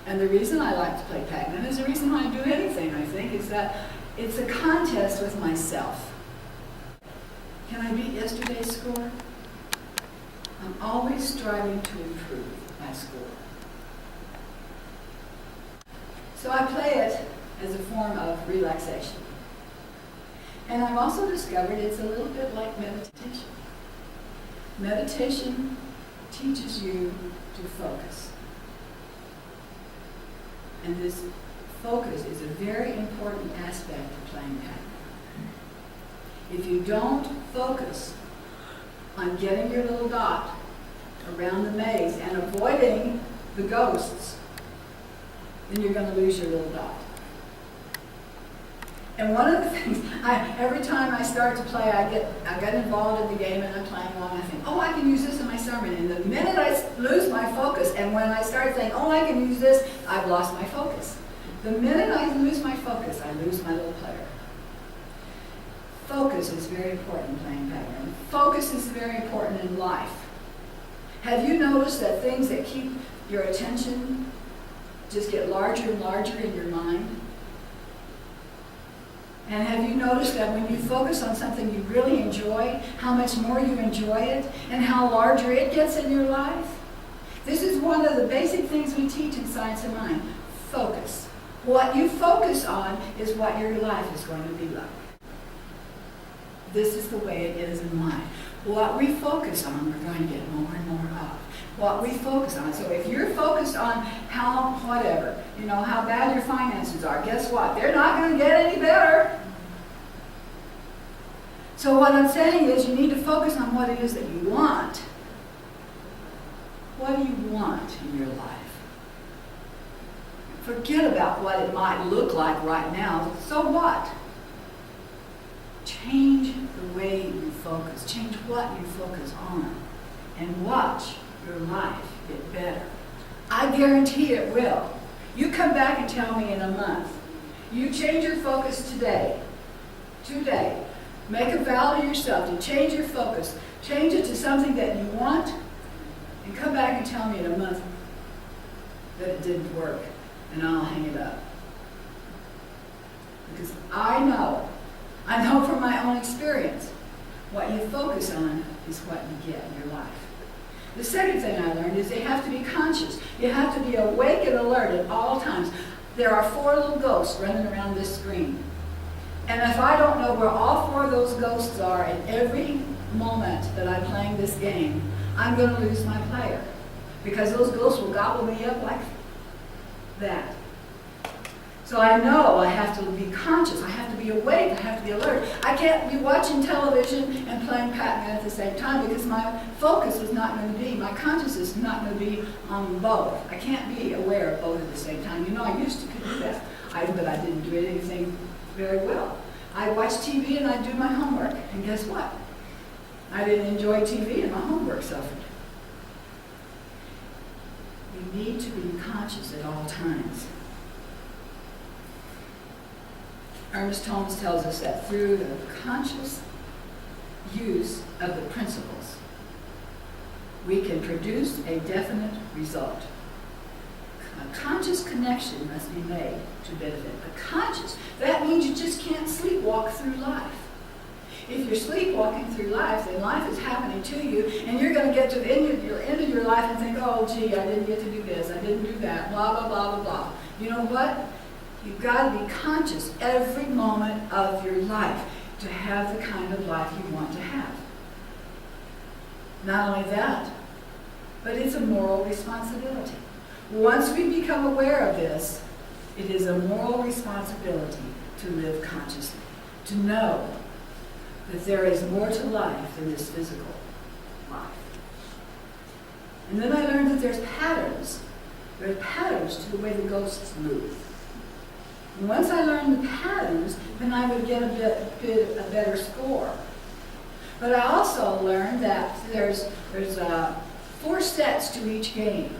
And the reason I like to play PacMan is the reason why I do anything, I think, is that it's a contest with myself. Can I beat yesterday's score? I'm always striving to improve my score. So I play it as a form of relaxation. And I've also discovered it's a little bit like meditation. Meditation teaches you to focus. And this focus is a very important aspect of playing PacMan. If you don't focus on getting your little dot around the maze and avoiding the ghosts, then you're going to lose your little dot. And one of the things, every time I start to play, I get involved in the game and I'm playing along, I think, oh, I can use this in my sermon. And the minute I lose my focus, and when I start saying, oh, I can use this, I've lost my focus. The minute I lose my focus, I lose my little player. Focus is very important in playing PacMan. Focus is very important in life. Have you noticed that things that keep your attention just get larger and larger in your mind? And have you noticed that when you focus on something you really enjoy, how much more you enjoy it, and how larger it gets in your life? This is one of the basic things we teach in Science of Mind. Focus. What you focus on is what your life is going to be like. This is the way it is in life. What we focus on, we're going to get more and more of. What we focus on. So if you're focused on how bad your finances are, guess what? They're not going to get any better. So what I'm saying is you need to focus on what it is that you want. What do you want in your life? Forget about what it might look like right now. So what? Change the way you focus. Change what you focus on. And watch your life get better. I guarantee it will. You come back and tell me in a month. You change your focus today. Make a vow to yourself to change your focus. Change it to something that you want. And come back and tell me in a month that it didn't work. And I'll hang it up. Because I know from my own experience, what you focus on is what you get in your life. The second thing I learned is you have to be conscious. You have to be awake and alert at all times. There are 4 little ghosts running around this screen. And if I don't know where all 4 of those ghosts are at every moment that I'm playing this game, I'm going to lose my player. Because those ghosts will gobble me up like that. So I know I have to be conscious, I have to be awake, I have to be alert. I can't be watching television and playing PacMan at the same time because my focus is not going to be, my consciousness is not going to be on both. I can't be aware of both at the same time. I used to do that, but I didn't do anything very well. I watch TV and I do my homework, and guess what? I didn't enjoy TV and my homework suffered. You need to be conscious at all times. Ernest Holmes tells us that through the conscious use of the principles, we can produce a definite result. A conscious connection must be made to benefit. That means you just can't sleepwalk through life. If you're sleepwalking through life, then life is happening to you, and you're going to get to the end of your life and think, oh, gee, I didn't get to do this, I didn't do that, blah, blah, blah, blah, blah. You know what? You've got to be conscious every moment of your life to have the kind of life you want to have. Not only that, but it's a moral responsibility. Once we become aware of this, it is a moral responsibility to live consciously, to know that there is more to life than this physical life. And then I learned that there's patterns. There are patterns to the way the ghosts move. And once I learned the patterns, then I would get a better score. But I also learned that there's 4 sets to each game.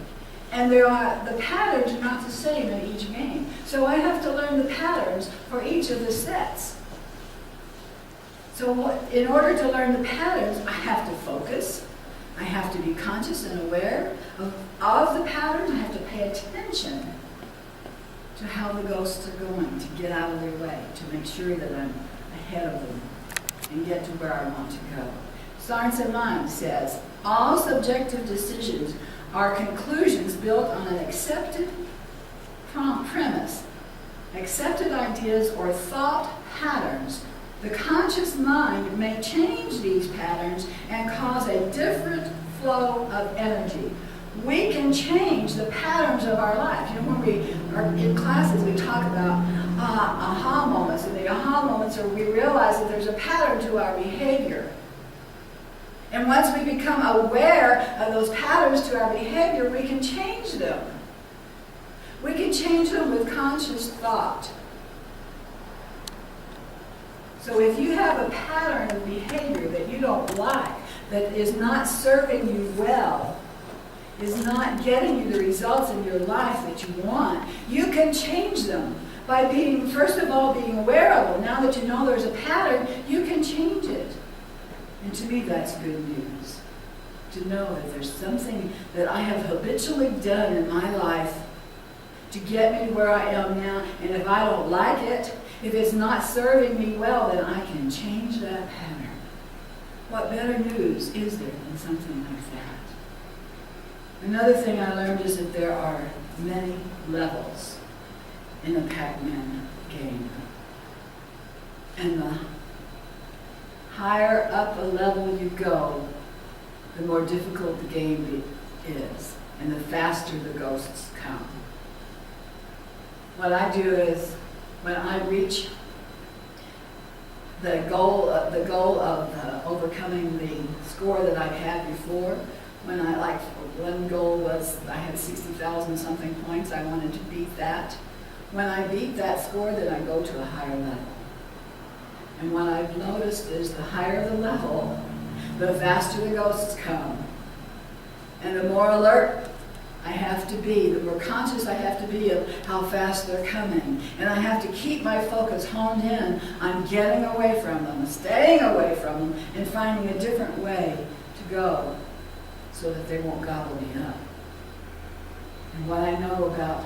And the patterns are not the same in each game. So I have to learn the patterns for each of the sets. So in order to learn the patterns, I have to focus. I have to be conscious and aware of the patterns. I have to pay attention to how the ghosts are going, to get out of their way, to make sure that I'm ahead of them and get to where I want to go. Science and Mind says, all subjective decisions are conclusions built on an accepted premise, accepted ideas or thought patterns. The conscious mind may change these patterns and cause a different flow of energy. We can change the patterns of our life. You know, when we are in classes, we talk about aha moments, and the aha moments are we realize that there's a pattern to our behavior. And once we become aware of those patterns to our behavior, we can change them. We can change them with conscious thought. So if you have a pattern of behavior that you don't like, that is not serving you well, is not getting you the results in your life that you want, you can change them by being, first of all, being aware of them. Now that you know there's a pattern, you can change it. And to me, that's good news. To know that there's something that I have habitually done in my life to get me where I am now, and if I don't like it, if it's not serving me well, then I can change that pattern. What better news is there than something like that? Another thing I learned is that there are many levels in the PacMan game. And the higher up a level you go, the more difficult the game is, and the faster the ghosts come. What I do is, when I reach the goal of overcoming the score that I've had before, when one goal was I had 60,000 something points, I wanted to beat that. When I beat that score, then I go to a higher level. And what I've noticed is the higher the level, the faster the ghosts come. And the more alert I have to be, the more conscious I have to be of how fast they're coming. And I have to keep my focus honed in on getting away from them, staying away from them, and finding a different way to go so that they won't gobble me up. And what I know about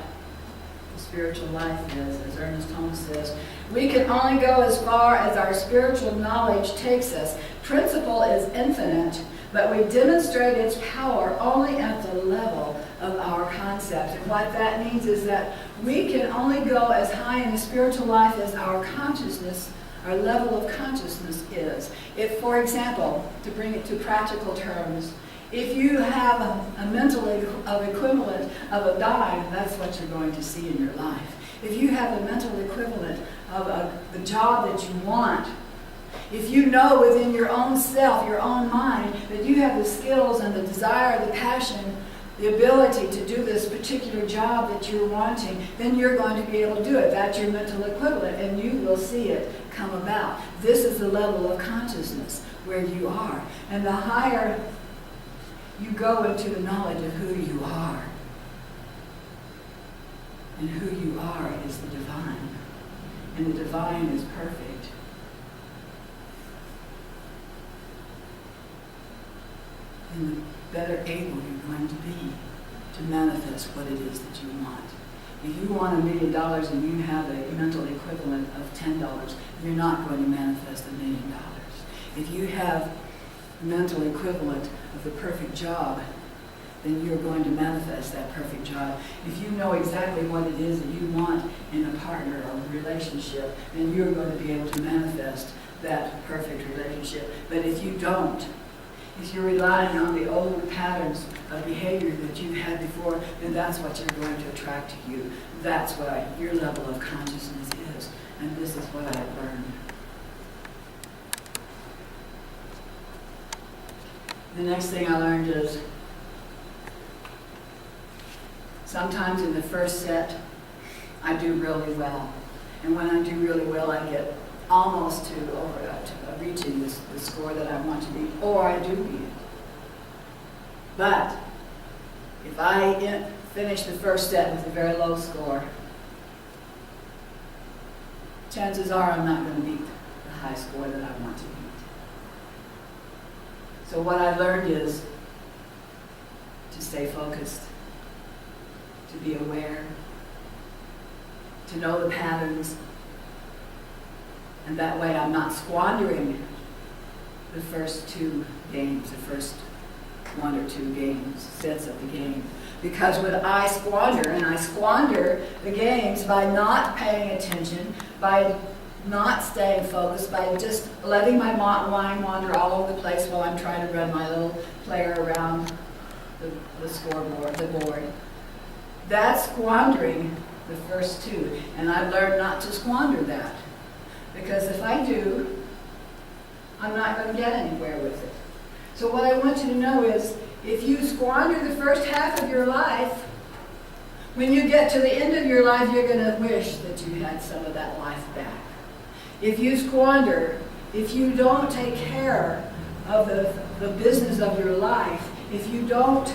the spiritual life is, as Ernest Holmes says, we can only go as far as our spiritual knowledge takes us. Principle is infinite, but we demonstrate its power only at the level of our concepts. And what that means is that we can only go as high in the spiritual life as our consciousness, our level of consciousness is. If, for example, to bring it to practical terms, if you have a mental equivalent of a dime, that's what you're going to see in your life. If you have a mental equivalent of the job that you want, if you know within your own self, your own mind, that you have the skills and the desire, the passion, the ability to do this particular job that you're wanting, then you're going to be able to do it. That's your mental equivalent, and you will see it come about. This is the level of consciousness where you are. And the higher you go into the knowledge of who you are, and who you are is the divine, and the divine is perfect. And the better able you're going to be to manifest what it is that you want. If you want $1 million and you have a mental equivalent of $10, you're not going to manifest $1 million. If you have a mental equivalent of the perfect job, then you're going to manifest that perfect job. If you know exactly what it is that you want in a partner or a relationship, then you're going to be able to manifest that perfect relationship. But if you don't, if you're relying on the old patterns of behavior that you've had before, then that's what you're going to attract to you. That's what your level of consciousness is. And this is what I've learned. The next thing I learned is sometimes in the first set, I do really well. And when I do really well, I get almost to reaching the score that I want to beat, or I do beat it. But if I finish the first set with a very low score, chances are I'm not going to beat the high score that I want to beat. So what I learned is to stay focused, to be aware, to know the patterns, and that way I'm not squandering the first two games, the first one or two games, sets of the game. Because when I squander the games by not paying attention, by not staying focused, by just letting my mind wander all over the place while I'm trying to run my little player around the scoreboard, the board. That's squandering the first two. And I've learned not to squander that. Because if I do, I'm not going to get anywhere with it. So what I want you to know is, if you squander the first half of your life, when you get to the end of your life, you're going to wish that you had some of that life back. If you squander, if you don't take care of the business of your life, if you don't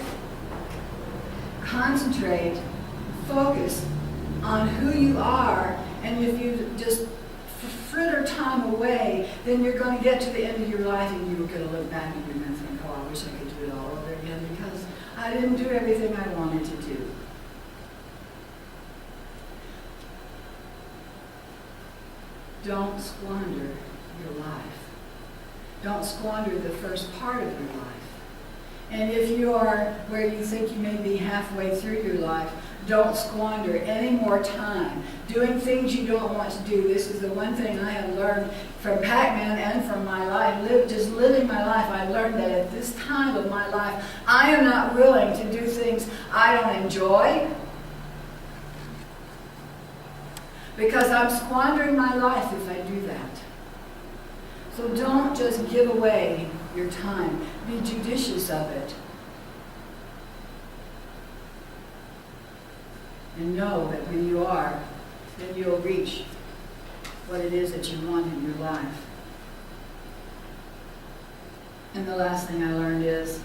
concentrate, focus on who you are, and if you just fritter time away, then you're going to get to the end of your life and you're going to look back and you're going to think, oh, I wish I could do it all over again because I didn't do everything I wanted to do. Don't squander your life. Don't squander the first part of your life. And if you are where you think you may be halfway through your life, don't squander any more time doing things you don't want to do. This is the one thing I have learned from PacMan and from my life, just living my life. I've learned that at this time of my life, I am not willing to do things I don't enjoy, because I'm squandering my life if I do that. So don't just give away your time. Be judicious of it. And know that when you are, then you'll reach what it is that you want in your life. And the last thing I learned is,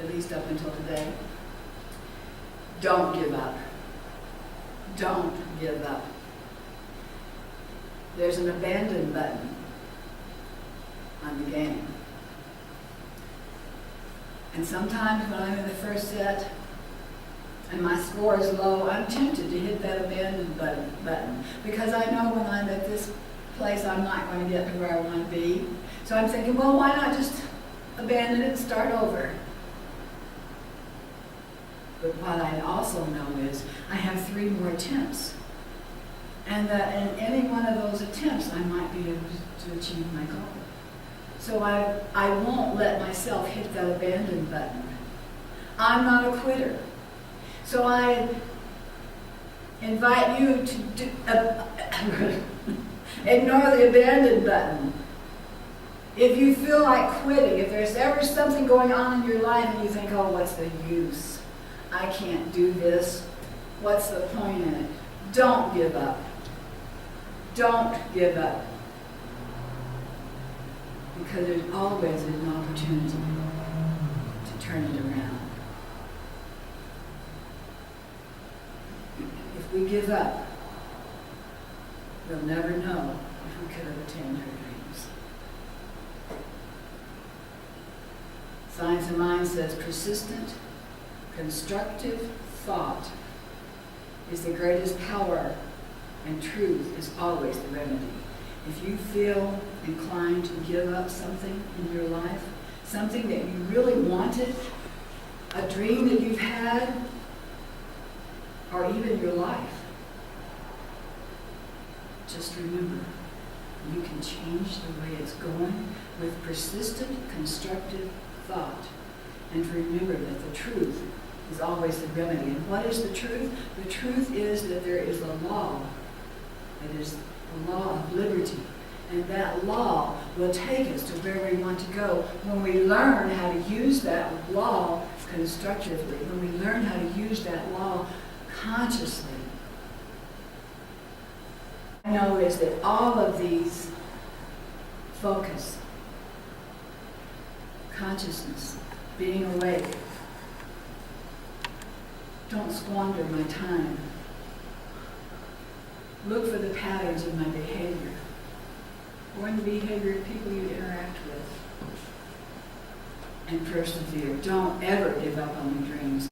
at least up until today, don't give up. Don't give up. There's an abandon button on the game. And sometimes when I'm in the first set and my score is low, I'm tempted to hit that abandon button because I know when I'm at this place I'm not going to get to where I want to be. So I'm thinking, well, why not just abandon it and start over? But what I also know is I have 3 more attempts. And that in any one of those attempts, I might be able to achieve my goal. So I won't let myself hit that abandon button. I'm not a quitter. So I invite you to ignore the abandon button. If you feel like quitting, if there's ever something going on in your life and you think, oh, what's the use? I can't do this. What's the point in it? Don't give up. Don't give up. Because there's always an opportunity to turn it around. If we give up, we'll never know if we could have attained our dreams. Science of Mind says persistent, constructive thought is the greatest power, and truth is always the remedy. If you feel inclined to give up something in your life, something that you really wanted, a dream that you've had, or even your life, just remember, you can change the way it's going with persistent, constructive thought. And to remember that the truth is always the remedy. And what is the truth? The truth is that there is a law. It is the law of liberty. And that law will take us to where we want to go when we learn how to use that law constructively, when we learn how to use that law consciously. I know is that all of these focus, consciousness, being awake, don't squander my time. Look for the patterns in my behavior or in the behavior of people you interact with. And persevere. Don't ever give up on your dreams.